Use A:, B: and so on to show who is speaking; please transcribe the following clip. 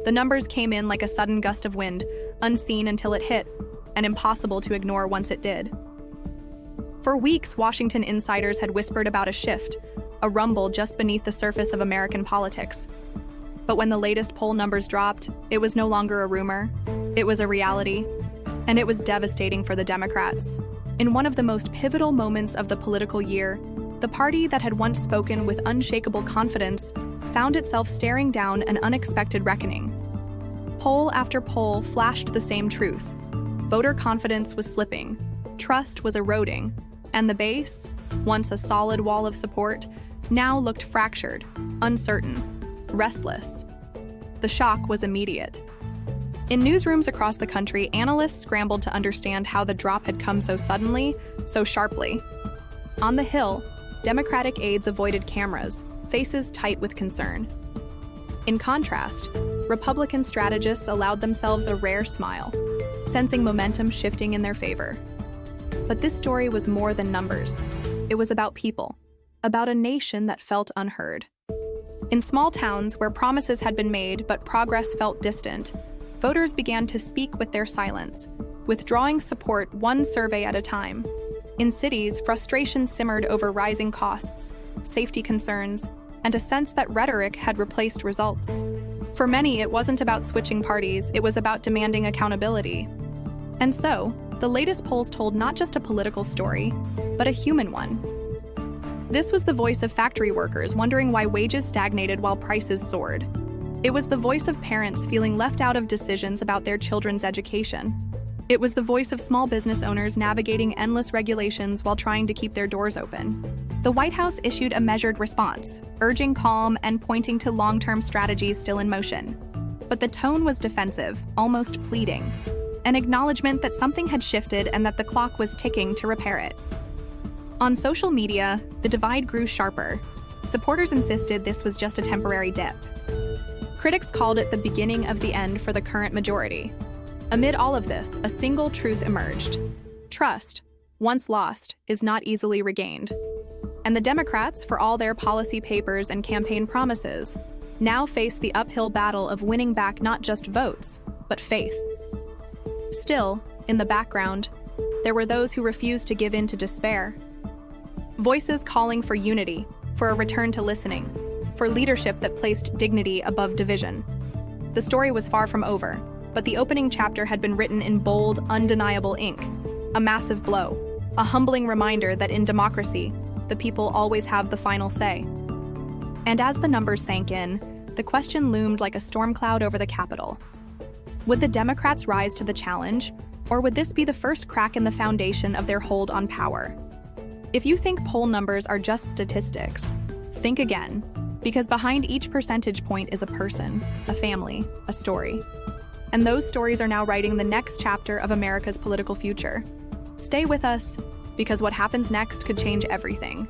A: The numbers came in like a sudden gust of wind, unseen until it hit, and impossible to ignore once it did. For weeks, Washington insiders had whispered about a shift, a rumble just beneath the surface of American politics. But when the latest poll numbers dropped, it was no longer a rumor, it was a reality, and it was devastating for the Democrats. In one of the most pivotal moments of the political year, the party that had once spoken with unshakable confidence found itself staring down an unexpected reckoning. Poll after poll flashed the same truth. Voter confidence was slipping, trust was eroding, and the base, once a solid wall of support, now looked fractured, uncertain, restless. The shock was immediate. In newsrooms across the country, analysts scrambled to understand how the drop had come so suddenly, so sharply. On the Hill, Democratic aides avoided cameras, faces tight with concern. In contrast, Republican strategists allowed themselves a rare smile, sensing momentum shifting in their favor. But this story was more than numbers. It was about people, about a nation that felt unheard. In small towns where promises had been made but progress felt distant, voters began to speak with their silence, withdrawing support one survey at a time. In cities, frustration simmered over rising costs, safety concerns, and a sense that rhetoric had replaced results. For many, it wasn't about switching parties, it was about demanding accountability. And so, the latest polls told not just a political story, but a human one. This was the voice of factory workers wondering why wages stagnated while prices soared. It was the voice of parents feeling left out of decisions about their children's education. It was the voice of small business owners navigating endless regulations while trying to keep their doors open. The White House issued a measured response, urging calm and pointing to long-term strategies still in motion. But the tone was defensive, almost pleading, an acknowledgement that something had shifted and that the clock was ticking to repair it. On social media, the divide grew sharper. Supporters insisted this was just a temporary dip. Critics called it the beginning of the end for the current majority. Amid all of this, a single truth emerged. Trust, once lost, is not easily regained. And the Democrats, for all their policy papers and campaign promises, now face the uphill battle of winning back not just votes, but faith. Still, in the background, there were those who refused to give in to despair. Voices calling for unity, for a return to listening, for leadership that placed dignity above division. The story was far from over, but the opening chapter had been written in bold, undeniable ink. A massive blow, a humbling reminder that in democracy, the people always have the final say. And as the numbers sank in, the question loomed like a storm cloud over the Capitol. Would the Democrats rise to the challenge, or would this be the first crack in the foundation of their hold on power? If you think poll numbers are just statistics, think again, because behind each percentage point is a person, a family, a story. And those stories are now writing the next chapter of America's political future. Stay with us, because what happens next could change everything.